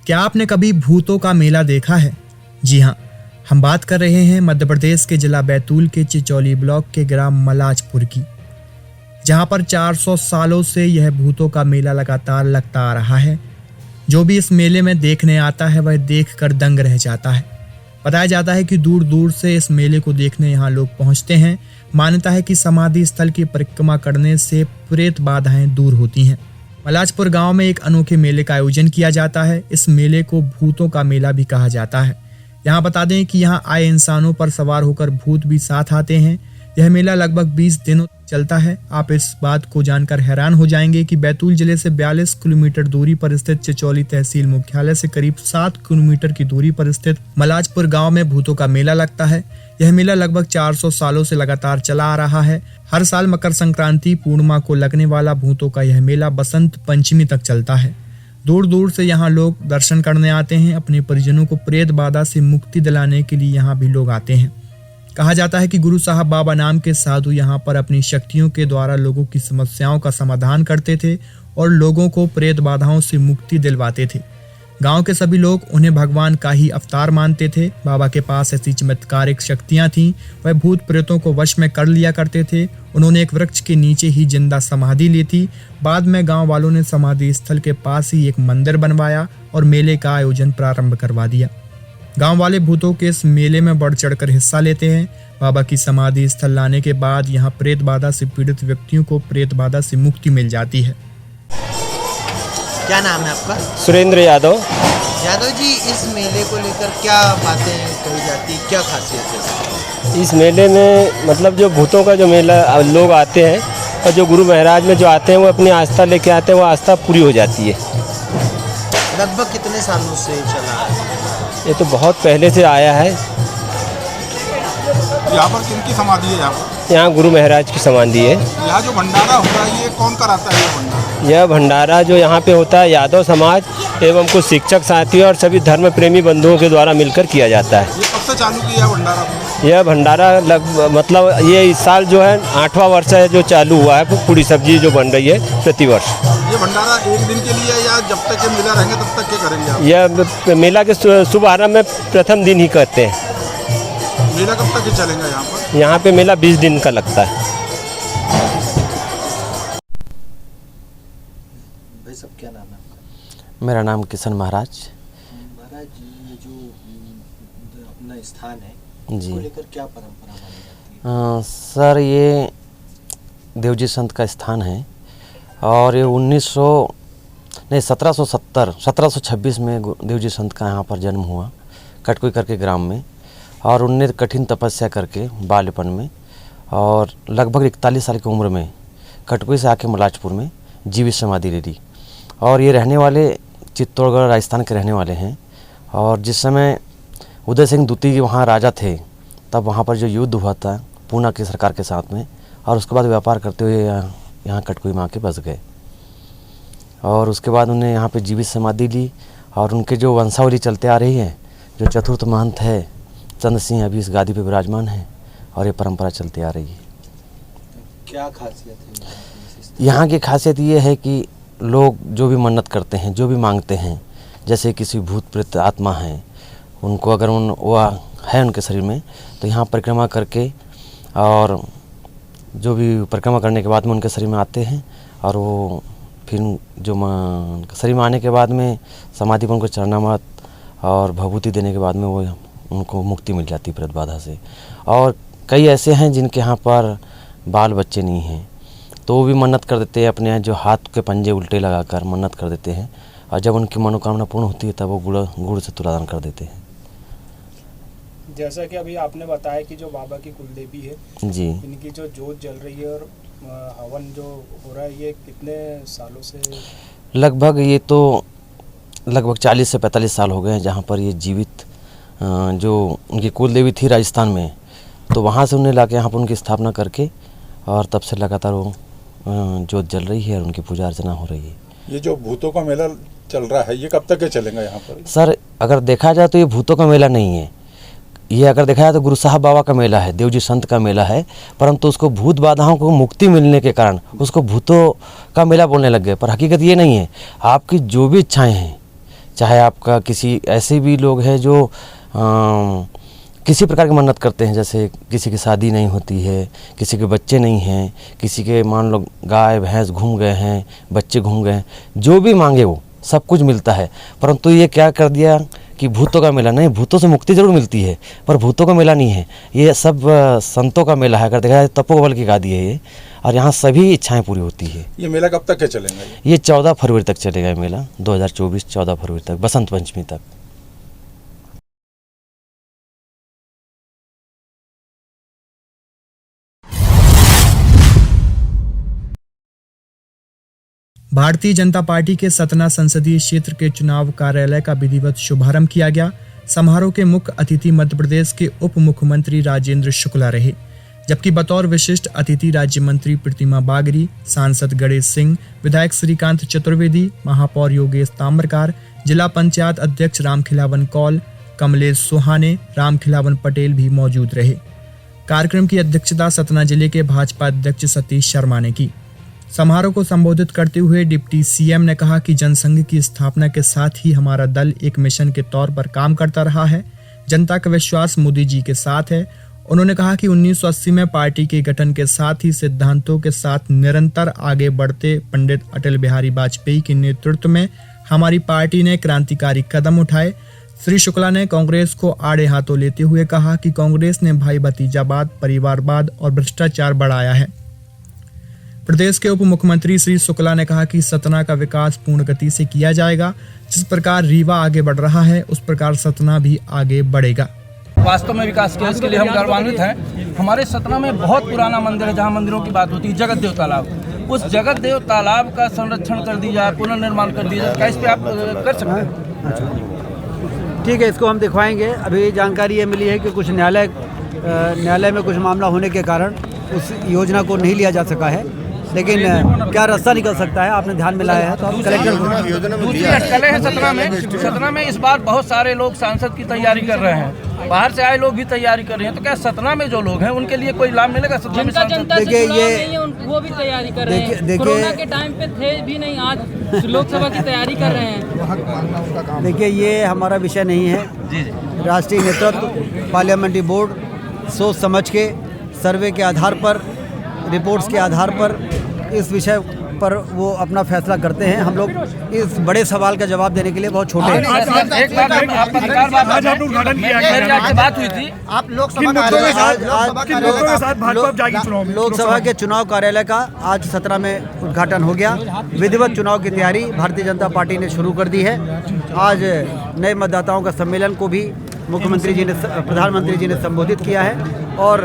क्या आपने कभी भूतों का मेला देखा है? जी हाँ, हम बात कर रहे हैं मध्य प्रदेश के जिला बैतूल के चिचौली ब्लॉक के ग्राम मलाजपुर की, जहां पर 400 सालों से यह भूतों का मेला लगातार लगता आ रहा है। जो भी इस मेले में देखने आता है वह देखकर दंग रह जाता है। बताया जाता है कि दूर दूर से इस मेले को देखने यहाँ लोग पहुँचते हैं। मान्यता है कि समाधि स्थल की परिक्रमा करने से प्रेत बाधाएं दूर होती हैं। मलाजपुर गांव में एक अनोखे मेले का आयोजन किया जाता है। इस मेले को भूतों का मेला भी कहा जाता है। यहाँ बता दें कि यहाँ आए इंसानों पर सवार होकर भूत भी साथ आते हैं। यह मेला लगभग 20 दिनों चलता है। आप इस बात को जानकर हैरान हो जाएंगे कि बैतूल जिले से 42 किलोमीटर दूरी पर स्थित चिचौली तहसील मुख्यालय से करीब 7 किलोमीटर की दूरी पर स्थित मलाजपुर गांव में भूतों का मेला लगता है। यह मेला लगभग 400 सालों से लगातार चला आ रहा है। हर साल मकर संक्रांति पूर्णिमा को लगने वाला भूतों का यह मेला बसंत पंचमी तक चलता है। दूर दूर से यहाँ लोग दर्शन करने आते हैं। अपने परिजनों को प्रेत बाधा से मुक्ति दिलाने के लिए यहाँ भी लोग आते हैं। कहा जाता है कि गुरु साहब बाबा नाम के साधु यहाँ पर अपनी शक्तियों के द्वारा लोगों की समस्याओं का समाधान करते थे और लोगों को प्रेत बाधाओं से मुक्ति दिलवाते थे। गांव के सभी लोग उन्हें भगवान का ही अवतार मानते थे। बाबा के पास ऐसी चमत्कारिक शक्तियां थीं। वह भूत प्रेतों को वश में कर लिया करते थे। उन्होंने एक वृक्ष के नीचे ही जिंदा समाधि ली थी। बाद में गांव वालों ने समाधि स्थल के पास ही एक मंदिर बनवाया और मेले का आयोजन प्रारंभ करवा दिया। गांव वाले भूतों के इस मेले में बढ़ चढ़कर हिस्सा लेते हैं। बाबा की समाधि स्थल लाने के बाद यहाँ प्रेत बाधा से पीड़ित व्यक्तियों को प्रेत बाधा से मुक्ति मिल जाती है। क्या नाम है आपका? सुरेंद्र यादव। यादव जी, इस मेले को लेकर क्या बातें कही जाती, क्या खासियत है इस मेले में? मतलब जो भूतों का जो मेला लोग आते हैं और जो गुरु महाराज में जो आते हैं वो अपनी आस्था लेके आते हैं, वो आस्था पूरी हो जाती है। लगभग कितने सालों से चला है? ये तो बहुत पहले से आया है। यहाँ पर किनकी समाधि है? यहाँ गुरु महाराज की समाधि है। यहाँ जो भंडारा होता है ये कौन कराता है? ये भंडारा, यह भंडारा जो यहाँ पे होता है यादव समाज एवं कुछ शिक्षक साथी और सभी धर्म प्रेमी बंधुओं के द्वारा मिलकर किया जाता है। ये कब से चालू किया भंडारा? यह भंडारा मतलब ये इस साल जो है 8वां वर्ष है जो चालू हुआ है। पूरी सब्जी जो बन रही है प्रतिवर्ष। ये भंडारा एक दिन के लिए या जब तक ये मेला रहेंगे तब तक क्या करेंगे आप? यह मेला के शुभारंभ में प्रथम दिन ही करते हैं। मेला कब तक ही चलेगा यहाँ पर? यहाँ पे मेला 20 दिन का लगता है। भाई सब, क्या नाम है आपका? मेरा नाम किशन महाराज। महाराज, ये जो अपना स्थान है जी, को लेकर क्या परंपरा मानी जाती है? सर ये देवजी संत का स्थान है और ये 1726 में देवजी संत का यहाँ पर जन्म हुआ कटकुई करके ग्राम में। और उनने कठिन तपस्या करके बाल्यपन में और लगभग 41 साल की उम्र में कटकुई से आके मलाजपुर में जीवित समाधि ले ली। और ये रहने वाले चित्तौड़गढ़ राजस्थान के रहने वाले हैं। और जिस समय उदय सिंह द्वितीय वहाँ राजा थे तब वहाँ पर जो युद्ध हुआ था पूना की सरकार के साथ में, और उसके बाद व्यापार करते हुए यहाँ कटकुई में आके बस गए। और उसके बाद उन्हें यहाँ पे जीवित समाधि ली। और उनके जो वंशावली चलते आ रही है, जो चतुर्थ महंत है चंद्र सिंह अभी इस गादी पे विराजमान है और ये परंपरा चलती आ रही है। क्या खासियत है यहाँ की खासियत ये है कि लोग जो भी मन्नत करते हैं, जो भी मांगते हैं, जैसे किसी भूत प्रेत आत्मा है उनको अगर वो है उनके शरीर में, तो यहाँ परिक्रमा करके और जो भी परिक्रमा करने के बाद में उनके शरीर में आते हैं। और वो फिर जो शरीर में आने के बाद में समाधि पर उनको चरणामृत और भभूति देने के बाद में वो उनको मुक्ति मिल जाती है प्रेत बाधा से। और कई ऐसे हैं जिनके यहाँ पर बाल बच्चे नहीं हैं, तो वो भी मन्नत कर देते हैं, अपने जो हाथ के पंजे उल्टे लगाकर मन्नत कर देते हैं। और जब उनकी मनोकामना पूर्ण होती है तब वो गुड़ से तुलादान कर देते हैं। जैसा कि अभी आपने बताया कि जो बाबा की कुलदेवी है जी, इनकी जो जोत जल रही है और हवन जो हो रहा है, ये कितने सालों से? लगभग ये तो लगभग 40 से 45 साल हो गए हैं जहाँ पर ये जीवित जो उनकी कुलदेवी थी राजस्थान में, तो वहाँ से उन्हें लाके यहाँ पर उनकी स्थापना करके और तब से लगातार वो जोत जल रही है और उनकी पूजा अर्चना हो रही है। ये जो भूतों का मेला चल रहा है ये कब तक के चलेगा यहाँ पर? सर अगर देखा जाए तो ये भूतों का मेला नहीं है, ये अगर देखा जाए तो गुरु साहब बाबा का मेला है, देवजी संत का मेला है। परंतु उसको भूत बाधाओं को मुक्ति मिलने के कारण उसको भूतों का मेला बोलने लग गए, पर हकीकत ये नहीं है। आपकी जो भी इच्छाएं हैं चाहे आपका किसी ऐसे भी लोग हैं जो किसी प्रकार की मन्नत करते हैं, जैसे किसी की शादी नहीं होती है, किसी के बच्चे नहीं हैं, किसी के मान लो गाय भैंस घूम गए हैं, बच्चे घूम गए हैं, जो भी मांगे वो सब कुछ मिलता है। परंतु ये क्या कर दिया कि भूतों का मेला नहीं, भूतों से मुक्ति जरूर मिलती है पर भूतों का मेला नहीं है, ये सब संतों का मेला है। अगर देखा जाए तपोबल की गादी है ये, और यहाँ सभी इच्छाएं पूरी होती है। ये मेला कब तक के चलेगा? ये 14 फरवरी तक चलेगा ये मेला, 2024 14 फरवरी तक, बसंत पंचमी तक। भारतीय जनता पार्टी के सतना संसदीय क्षेत्र के चुनाव कार्यालय का विधिवत शुभारंभ किया गया। समारोह के मुख्य अतिथि मध्य प्रदेश के उप मुख्यमंत्री राजेंद्र शुक्ला रहे, जबकि बतौर विशिष्ट अतिथि राज्य मंत्री प्रतिमा बागरी, सांसद गणेश सिंह, विधायक श्रीकांत चतुर्वेदी, महापौर योगेश ताम्रकार, जिला पंचायत अध्यक्ष रामखिलावन कौल, कमलेश सुहाने, रामखिलावन पटेल भी मौजूद रहे। कार्यक्रम की अध्यक्षता सतना जिले के भाजपा अध्यक्ष सतीश शर्मा ने की। समारोह को संबोधित करते हुए डिप्टी सीएम ने कहा कि जनसंघ की स्थापना के साथ ही हमारा दल एक मिशन के तौर पर काम करता रहा है। जनता का विश्वास मोदी जी के साथ है। उन्होंने कहा कि 1980 में पार्टी के गठन के साथ ही सिद्धांतों के साथ निरंतर आगे बढ़ते पंडित अटल बिहारी वाजपेयी के नेतृत्व में हमारी पार्टी ने क्रांतिकारी कदम उठाए। श्री शुक्ला ने कांग्रेस को आड़े हाथों लेते हुए कहा कि कांग्रेस ने भाई भतीजावाद, परिवारवाद और भ्रष्टाचार बढ़ाया है। प्रदेश के उप मुख्यमंत्री श्री शुक्ला ने कहा कि सतना का विकास पूर्ण गति से किया जाएगा। जिस प्रकार रीवा आगे बढ़ रहा है उस प्रकार सतना भी आगे बढ़ेगा। वास्तव में विकास किया, इसके लिए हम गर्वान्वित हैं। हमारे सतना में बहुत पुराना मंदिर है, जहाँ मंदिरों की बात होती है, जगत देव तालाब। उस जगत देव तालाब का संरक्षण कर दिया जाए, पुनर्निर्माण कर दिया जाए। क्या इस पे आप कर सकते हैं? ठीक है, इसको हम दिखवाएंगे। अभी जानकारी ये मिली है कि कुछ न्यायालय में कुछ मामला होने के कारण उस योजना को नहीं लिया जा सका है, लेकिन क्या रास्ता निकल सकता है आपने ध्यान में लाया है तो आप कलेक्टर को। दूसरी अटकलें हैं सतना में इस बार बहुत सारे लोग सांसद की तैयारी कर रहे हैं, बाहर से आए लोग भी तैयारी कर रहे हैं। तो क्या सतना में जो लोग हैं उनके लिए कोई लाभ मिलेगा? सतना में देखिए ये वो भी तैयारी कर रहे हैं, कोरोना के टाइम पे थे भी नहीं, आज लोकसभा की तैयारी कर रहे हैं। देखिए ये हमारा विषय नहीं है। राष्ट्रीय नेतृत्व, पार्लियामेंट्री बोर्ड सोच समझ के सर्वे के आधार पर, रिपोर्ट्स के आधार पर इस विषय पर वो अपना फैसला करते हैं। हम लोग इस बड़े सवाल का जवाब देने के लिए बहुत छोटे हैं। एक बात हुई थी, आप लोकसभा के चुनाव कार्यालय का आज सतना में उद्घाटन हो गया। विधिवत चुनाव की तैयारी भारतीय जनता पार्टी ने शुरू कर दी है। आज नए मतदाताओं का सम्मेलन को भी प्रधानमंत्री जी ने संबोधित किया है और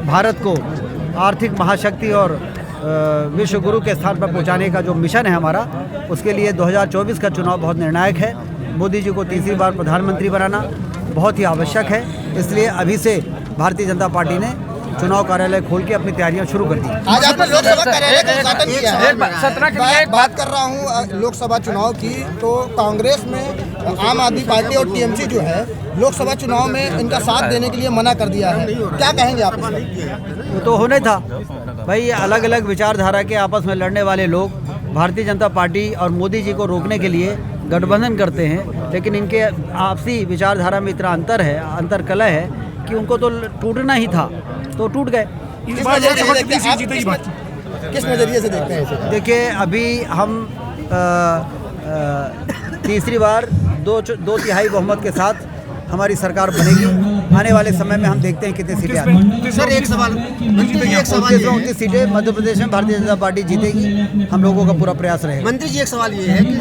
भारत को आर्थिक महाशक्ति और विश्व गुरु के स्थान पर पहुंचाने का जो मिशन है हमारा, उसके लिए 2024 का चुनाव बहुत निर्णायक है। मोदी जी को तीसरी बार प्रधानमंत्री बनाना बहुत ही आवश्यक है। इसलिए अभी से भारतीय जनता पार्टी ने चुनाव कार्यालय खोल के अपनी तैयारियां शुरू कर दी। आज आपने लोकसभा कार्यालय का उद्घाटन किया है। मैं बात कर रहा हूं लोकसभा चुनाव की, तो कांग्रेस में आम आदमी पार्टी और टीएमसी जो है लोकसभा चुनाव में इनका साथ देने के लिए मना कर दिया है। क्या कहेंगे आप? वो तो होने था भाई, अलग अलग विचारधारा के आपस में लड़ने वाले लोग भारतीय जनता पार्टी और मोदी जी को रोकने के लिए गठबंधन करते हैं, लेकिन इनके आपसी विचारधारा में इतना अंतर कलह है कि उनको तो टूटना ही था, तो टूट गए। किस नजरिए से देखते हैं इसे? देखिए अभी हम तीसरी बार दो तिहाई बहुमत के साथ हमारी सरकार बनेगी। आने वाले समय में हम देखते हैं कितनी सीटें आती हैं। सर एक सवाल 29 सीटें मध्य प्रदेश में भारतीय जनता पार्टी जीतेगी। हम लोगों का पूरा प्रयास रहेगा। मंत्री जी एक सवाल ये है कि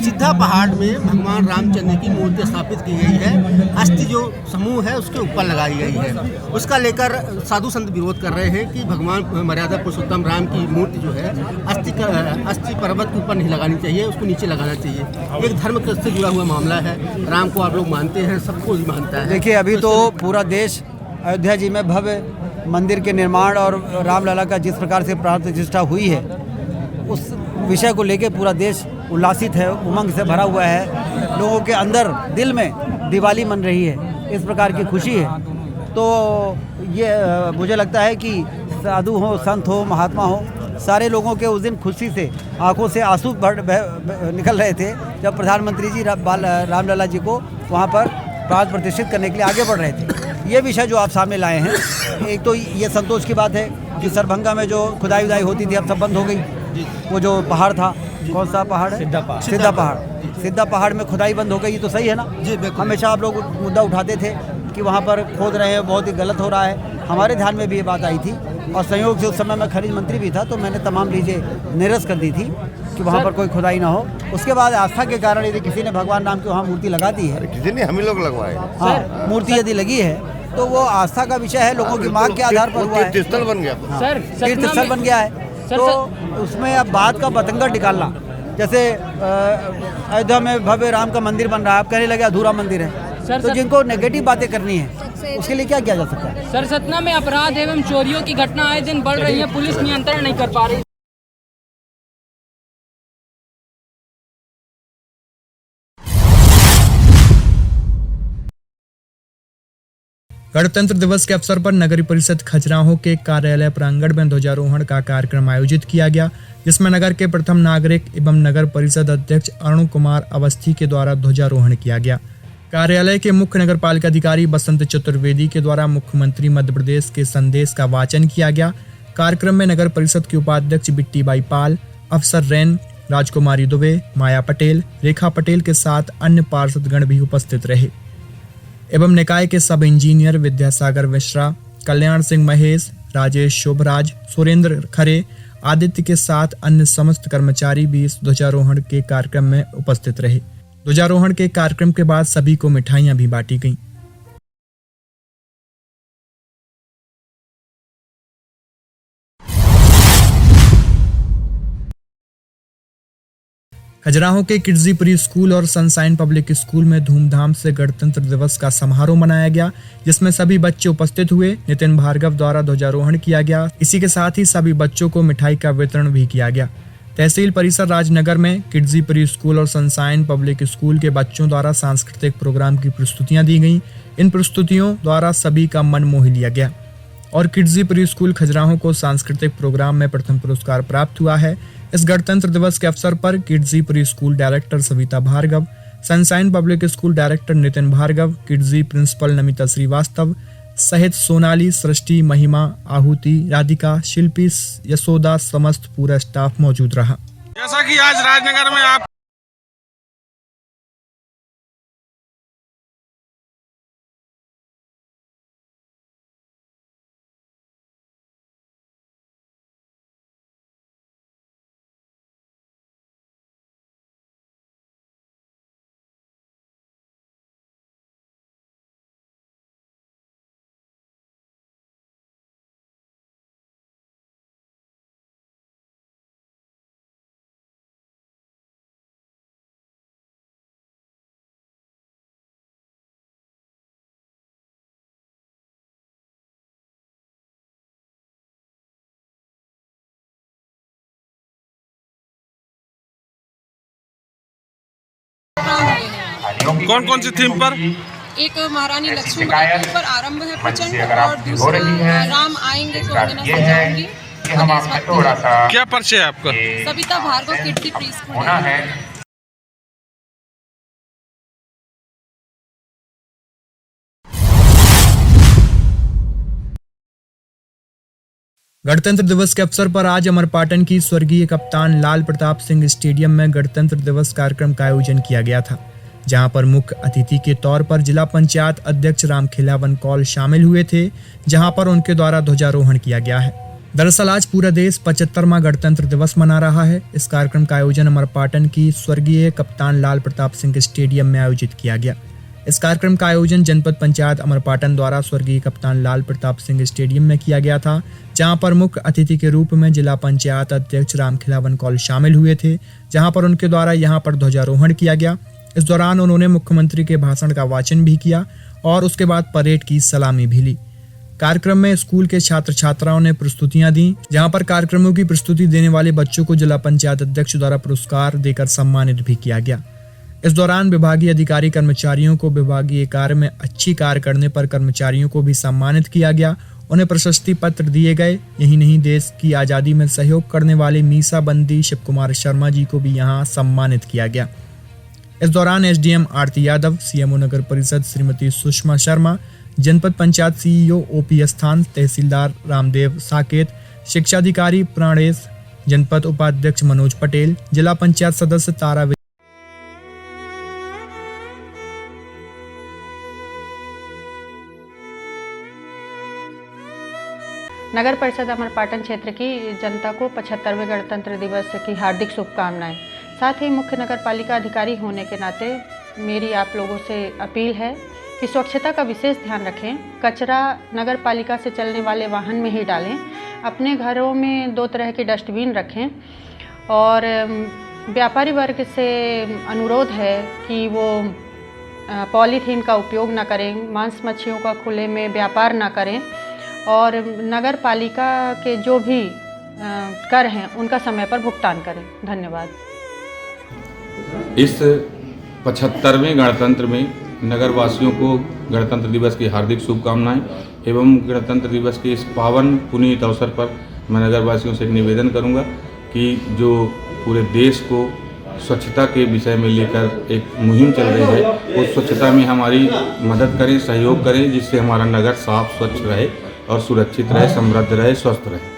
सिद्धा पहाड़ में भगवान रामचंद्र की मूर्ति स्थापित की गई है, अस्थि जो समूह है उसके ऊपर लगाई गई है, उसका लेकर साधु संत विरोध कर रहे हैं कि भगवान मर्यादा पुरुषोत्तम राम की मूर्ति जो है अस्थि पर्वत के ऊपर नहीं लगानी चाहिए, उसको नीचे लगाना चाहिए। एक धर्म से जुड़ा हुआ मामला है, राम को आप लोग मानते हैं, सबको मानता है। देखिए अभी तो पूरा देश अयोध्या जी में भव्य मंदिर के निर्माण और रामलला का जिस प्रकार से प्राण प्रतिष्ठा हुई है, उस विषय को लेकर पूरा देश उल्लासित है, उमंग से भरा हुआ है। लोगों के अंदर दिल में दिवाली मन रही है, इस प्रकार की खुशी है। तो ये मुझे लगता है कि साधु हो, संत हो, महात्मा हो, सारे लोगों के उस दिन खुशी से आंखों से आंसू निकल रहे थे जब प्रधानमंत्री जी रामलला जी को वहाँ पर प्राण प्रतिष्ठित करने के लिए आगे बढ़ रहे थे। ये विषय जो आप सामने लाए हैं, एक तो ये संतोष की बात है कि सरभंगा में जो खुदाई उदाई होती थी अब सब बंद हो गई। वो जो पहाड़ था, कौन सा पहाड़ है? सिद्धा पहाड़ में खुदाई बंद हो गई, ये तो सही है ना जी? हमेशा आप लोग मुद्दा उठाते थे कि वहाँ पर खोद रहे हैं, बहुत ही गलत हो रहा है। हमारे ध्यान में भी ये बात आई थी और संयोग से उस समय मैं खनिज मंत्री भी था, तो मैंने तमाम चीज़ें निरस्त कर दी थी कि वहाँ पर कोई खुदाई ना हो। उसके बाद आस्था के कारण यदि किसी ने भगवान नाम की वहाँ मूर्ति लगा दी है, किसी ने, हम ही लोग लगवाए। हाँ, मूर्ति यदि लगी है तो वो आस्था का विषय है, लोगों की मांग के आधार पर हुआ है। तीर्थस्थल बन गया, तीर्थस्थल बन गया है। तो उसमें अब बात का बतंगड़ निकालना, जैसे अयोध्या में भव्य राम का मंदिर बन रहा है, आप कहने लगे अधूरा मंदिर है, तो जिनको नेगेटिव बातें करनी है उसके लिए क्या किया जा सकता है? सर, सतना में अपराध एवं चोरियों की घटना आए दिन बढ़ रही है, पुलिस नियंत्रण नहीं कर पा रही। गणतंत्र दिवस के अवसर पर नगरीय परिषद खजुराहो के कार्यालय प्रांगण में ध्वजारोहण का कार्यक्रम आयोजित किया गया, जिसमें नगर के प्रथम नागरिक एवं नगर परिषद अध्यक्ष अरुण कुमार अवस्थी के द्वारा ध्वजारोहण किया गया। कार्यालय के मुख्य नगर पालिका अधिकारी बसंत चतुर्वेदी के द्वारा मुख्यमंत्री मध्य प्रदेश के संदेश का वाचन किया गया। कार्यक्रम में नगर परिषद के उपाध्यक्ष बिट्टी बाई पाल, अफसर रैन, राजकुमारी दुबे, माया पटेल, रेखा पटेल के साथ अन्य पार्षदगण भी उपस्थित रहे एवं निकाय के सब इंजीनियर विद्यासागर मिश्रा, कल्याण सिंह महेश, राजेश शोभराज, सुरेंद्र खरे, आदित्य के साथ अन्य समस्त कर्मचारी भी इस ध्वजारोहण के कार्यक्रम में उपस्थित रहे। ध्वजारोहण के कार्यक्रम के बाद सभी को मिठाइयां भी बांटी गईं। खजुराहो के किड्जी प्री स्कूल और सनशाइन पब्लिक स्कूल में धूमधाम से गणतंत्र दिवस का समारोह मनाया गया, जिसमें सभी बच्चे उपस्थित हुए। नितिन भार्गव द्वारा ध्वजारोहण किया गया। इसी के साथ ही सभी बच्चों को मिठाई का वितरण भी किया गया। तहसील परिसर राजनगर में किड्जी प्री स्कूल और सनशाइन पब्लिक स्कूल के बच्चों द्वारा सांस्कृतिक प्रोग्राम की प्रस्तुतियां दी गईं। इन प्रस्तुतियों द्वारा सभी का मन मोह लिया गया और किड्जी प्री स्कूल खजुराहो को सांस्कृतिक प्रोग्राम में प्रथम पुरस्कार प्राप्त हुआ है। इस गणतंत्र दिवस के अवसर पर Kidzee Pre School director Savita Bhargav, Sunshine Public School director Nitin Bhargav, Kidzee principal Namita Srivastava सहित सोनाली, सृष्टि, महिमा, आहुति, राधिका, शिल्पी, यशोदा समस्त पूरा स्टाफ मौजूद रहा। जैसा कि आज राजनगर में आप कौन कौन सी थीम पर? एक महारानी लक्ष्मीबाई के ऊपर आरंभ है प्रचंड और दूसरा राम आएंगे तो अंगना सजाऊंगी। क्या परिचय है आपका? Savita Bhargav, Kidzee Pre School. गणतंत्र दिवस के अवसर पर आज अमरपाटन की स्वर्गीय कप्तान लाल प्रताप सिंह स्टेडियम में गणतंत्र दिवस कार्यक्रम का आयोजन किया गया था, जहां पर मुख्य अतिथि के तौर पर जिला पंचायत अध्यक्ष रामखेलावन कौल शामिल हुए थे, जहां पर उनके द्वारा ध्वजारोहण किया गया है। दरअसल आज पूरा देश 75वां गणतंत्र दिवस मना रहा है। इस कार्यक्रम का आयोजन अमरपाटन की स्वर्गीय कप्तान लाल प्रताप सिंह स्टेडियम में आयोजित किया गया। इस कार्यक्रम का आयोजन जनपद पंचायत अमरपाटन द्वारा स्वर्गीय कप्तान लाल प्रताप सिंह स्टेडियम में किया गया था, जहां पर मुख्य अतिथि के रूप में जिला पंचायत अध्यक्ष रामखेलावन कौल शामिल हुए थे, जहां पर उनके द्वारा यहां पर ध्वजारोहण किया गया। इस दौरान उन्होंने मुख्यमंत्री के भाषण का वाचन भी किया और उसके बाद परेड की सलामी भी ली। कार्यक्रम में स्कूल के छात्र छात्राओं ने प्रस्तुतियां दी, जहां पर कार्यक्रमों की प्रस्तुति देने वाले बच्चों को जिला पंचायत अध्यक्ष द्वारा पुरस्कार देकर सम्मानित भी किया गया। इस दौरान विभागीय अधिकारी कर्मचारियों को विभागीय कार्य में अच्छी कार्य करने पर कर्मचारियों को भी सम्मानित किया गया उन्हें प्रशस्ति पत्र दिए गए। यही नहीं, देश की आज़ादी में सहयोग करने वाले मीसाबंदी शिव कुमार शर्मा जी को भी यहाँ सम्मानित किया गया। इस दौरान एसडीएम आरती यादव, सीएमओ नगर परिषद श्रीमती सुषमा शर्मा, जनपद पंचायत सीईओ ओपी स्थान, तहसीलदार रामदेव साकेत, शिक्षाधिकारी प्राणेश, जनपद उपाध्यक्ष मनोज पटेल, जिला पंचायत सदस्य तारा नगर परिषद अमरपाटन क्षेत्र की जनता को 75वें गणतंत्र दिवस की हार्दिक शुभकामनाएं। साथ ही मुख्य नगर पालिका अधिकारी होने के नाते मेरी आप लोगों से अपील है कि स्वच्छता का विशेष ध्यान रखें। कचरा नगर पालिका से चलने वाले वाहन में ही डालें। अपने घरों में 2 तरह के डस्टबिन रखें और व्यापारी वर्ग से अनुरोध है कि वो पॉलीथीन का उपयोग न करें, मांस मच्छियों का खुले में व्यापार न करें और नगर पालिका के जो भी कर हैं उनका समय पर भुगतान करें। धन्यवाद। इस 75वें गणतंत्र में नगर वासियों को गणतंत्र दिवस की हार्दिक शुभकामनाएं एवं गणतंत्र दिवस के इस पावन पुनीत अवसर पर मैं नगर वासियों से एक निवेदन करूंगा कि जो पूरे देश को स्वच्छता के विषय में लेकर एक मुहिम चल रही है, उस स्वच्छता में हमारी मदद करें, सहयोग करें, जिससे हमारा नगर साफ स्वच्छ रहे और सुरक्षित रहे, समृद्ध रहे, स्वस्थ रहे।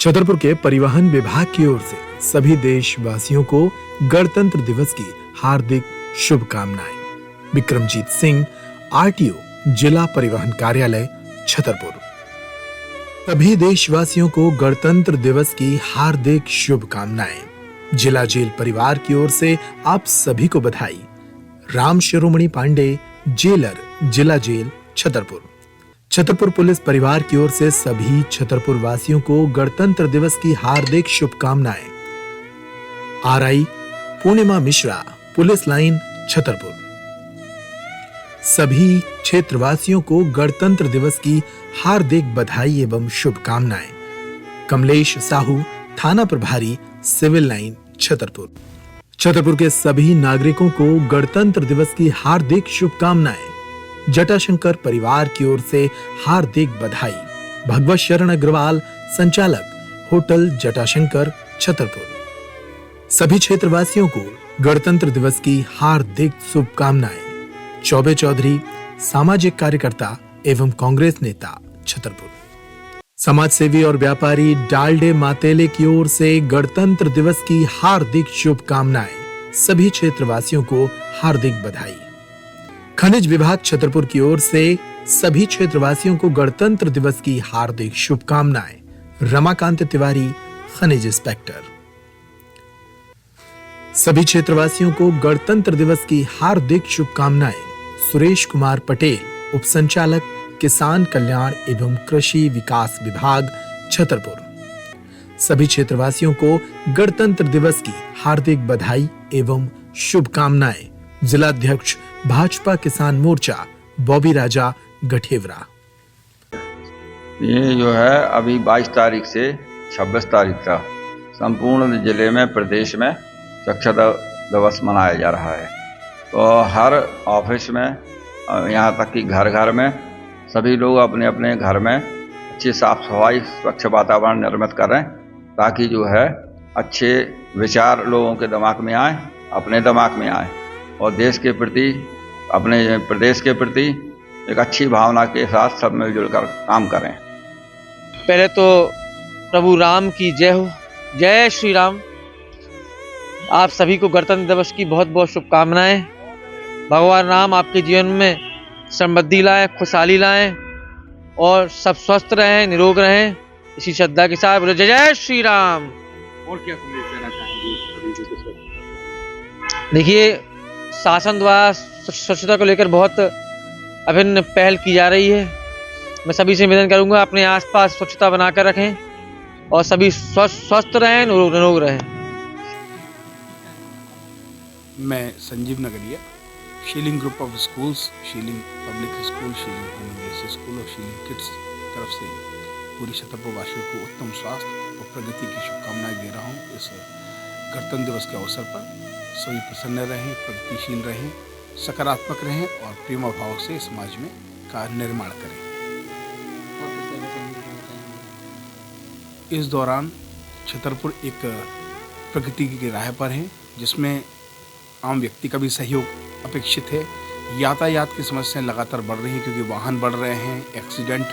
छतरपुर के परिवहन विभाग की ओर से सभी देशवासियों को गणतंत्र दिवस की हार्दिक शुभकामनाएं। विक्रमजीत सिंह, आरटीओ, जिला परिवहन कार्यालय, छतरपुर। सभी देशवासियों को गणतंत्र दिवस की हार्दिक शुभकामनाएं। जिला जेल परिवार की ओर से आप सभी को बधाई। राम शिरोमणि पांडे, जेलर, जिला जेल, छतरपुर। छतरपुर पुलिस परिवार की ओर से सभी छतरपुर वासियों को गणतंत्र दिवस की हार्दिक शुभकामनाएं। आरआई पूर्णिमा मिश्रा, पुलिस लाइन, छतरपुर। सभी क्षेत्रवासियों को गणतंत्र दिवस की हार्दिक बधाई एवं शुभकामनाएं। कमलेश साहू, थाना प्रभारी, सिविल लाइन, छतरपुर। छतरपुर के सभी नागरिकों को गणतंत्र दिवस की हार्दिक शुभकामनाएं। जटाशंकर परिवार की ओर से हार्दिक बधाई। भगवत शरण अग्रवाल, संचालक, होटल जटाशंकर, छतरपुर। सभी क्षेत्रवासियों को गणतंत्र दिवस की हार्दिक शुभकामनाएं। चौबे चौधरी, सामाजिक कार्यकर्ता एवं कांग्रेस नेता, छतरपुर। समाज सेवी और व्यापारी डालडे मातेले की ओर से गणतंत्र दिवस की हार्दिक शुभकामनाएं। सभी क्षेत्रवासियों को हार्दिक बधाई। खनिज विभाग छतरपुर की ओर से सभी क्षेत्रवासियों को गणतंत्र दिवस की हार्दिक शुभकामनाएं। रमाकांत तिवारी, खनिज इंस्पेक्टर। सभी क्षेत्रवासियों को गणतंत्र दिवस की हार्दिक शुभकामनाएं। सुरेश कुमार पटेल, उपसंचालक, किसान कल्याण एवं कृषि विकास विभाग, छतरपुर। सभी क्षेत्रवासियों को गणतंत्र दिवस की हार्दिक बधाई एवं शुभकामनाएं। जिलाध्यक्ष भाजपा किसान मोर्चा, बॉबी राजा, गठेवरा। ये जो है अभी 22 तारीख से 26 तारीख तक संपूर्ण जिले में, प्रदेश में स्वच्छता दिवस मनाया जा रहा है। तो हर ऑफिस में, यहाँ तक कि घर घर में सभी लोग अपने अपने घर में अच्छी साफ सफाई, स्वच्छ वातावरण निर्मित करें, ताकि जो है अच्छे विचार लोगों के दिमाग में आए, अपने दिमाग में आए और देश के प्रति, अपने प्रदेश के प्रति एक अच्छी भावना के साथ सब मिलजुल कर काम करें। पहले तो प्रभु राम की जय हो, जय श्री राम। आप सभी को गणतंत्र दिवस की बहुत बहुत शुभकामनाएं। भगवान राम आपके जीवन में समृद्धि लाएं, खुशहाली लाएं और सब स्वस्थ रहें, निरोग रहें। इसी श्रद्धा के साथ बोले जय जय श्री राम। और क्या संदेश देना चाहेंगे? देखिए, शासन द्वारा स्वच्छता को लेकर बहुत अभिन्न पहल की जा रही है। मैं सभी से निवेदन करूंगा, अपने आसपास स्वच्छता बनाकर रखें और सभी स्वस्थ रहें, निरोग रहें। मैं Sanjeev Nagaria, Sheeling group of schools, Sheeling public school, Sheeling English school और शीलिंग किड्स तरफ से पूरी छतरपुर वासियों को उत्तम स्वास्थ्य और प्रगति की शुभकामनाएं दे रहा हूँ। इस गणतंत्र दिवस के अवसर पर सभी प्रसन्न रहें, प्रगतिशील रहें, सकारात्मक रहें और प्रेम भाव से समाज में का निर्माण करें। इस दौरान छतरपुर एक प्रगति की राह पर है, जिसमें आम व्यक्ति का भी सहयोग अपेक्षित है। यातायात की समस्याएं लगातार बढ़ रही हैं क्योंकि वाहन बढ़ रहे हैं, एक्सीडेंट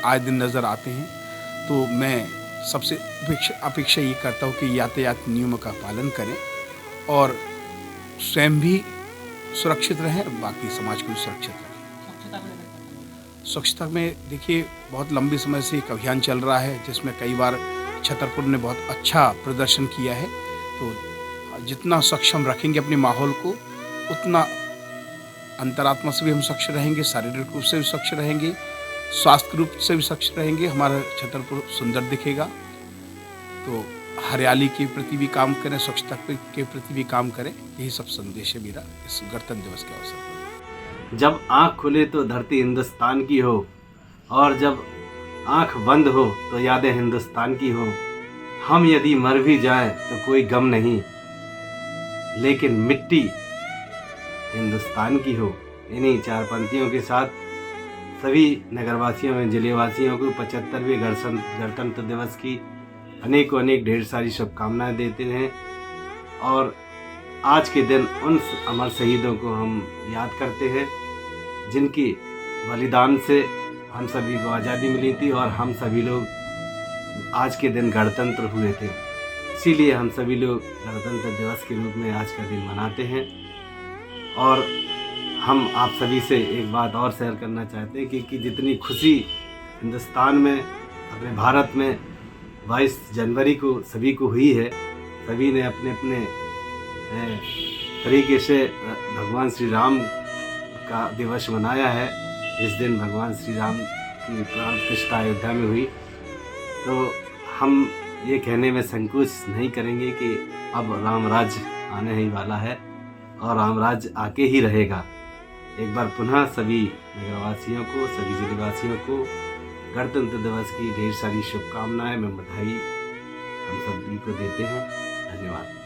आए दिन नज़र आते हैं। तो मैं सबसे अपेक्षा ये करता हूँ कि यातायात नियमों का पालन करें और स्वयं भी सुरक्षित रहें, बाकी समाज को भी सुरक्षित रखें। स्वच्छता में देखिए बहुत लंबे समय से एक अभियान चल रहा है, जिसमें कई बार छतरपुर ने बहुत अच्छा प्रदर्शन किया है। तो जितना सक्षम रखेंगे अपने माहौल को, उतना अंतरात्मा से भी हम स्वच्छ रहेंगे, शारीरिक रूप से भी स्वच्छ रहेंगे, स्वास्थ्य रूप से भी स्वच्छ रहेंगे, हमारा छतरपुर सुंदर दिखेगा। तो हरियाली के प्रति भी काम करें, स्वच्छता के प्रति भी काम करें, यही सब संदेश है मेरा इस गणतंत्र दिवस के अवसर पर। जब आँख खुले तो धरती हिंदुस्तान की हो, और जब आँख बंद हो तो यादें हिंदुस्तान की हो। हम यदि मर भी जाएं तो कोई गम नहीं, लेकिन मिट्टी हिंदुस्तान की हो। इन्हीं चार पंक्तियों के साथ सभी नगरवासियों में जिलेवासियों को 75वें गणतंत्र दिवस की अनेक ढेर सारी शुभकामनाएं देते हैं। और आज के दिन उन अमर शहीदों को हम याद करते हैं, जिनकी बलिदान से हम सभी को आज़ादी मिली थी और हम सभी लोग आज के दिन गणतंत्र हुए थे। इसीलिए हम सभी लोग गणतंत्र दिवस के रूप में आज का दिन मनाते हैं। और हम आप सभी से एक बात और शेयर करना चाहते हैं कि जितनी खुशी हिंदुस्तान में, अपने भारत में 22 जनवरी को सभी को हुई है, सभी ने अपने अपने तरीके से भगवान श्री राम का दिवस मनाया है। इस दिन भगवान श्री राम की प्राण प्रतिष्ठा अयोध्या में हुई। तो हम ये कहने में संकोच नहीं करेंगे कि अब राम राज्य आने ही वाला है और राम राज्य आके ही रहेगा। एक बार पुनः सभी नगरवासियों को, सभी जिलेवासियों को गणतंत्र दिवस की ढेर सारी शुभकामनाएं में बधाई हम सभी को देते हैं। धन्यवाद।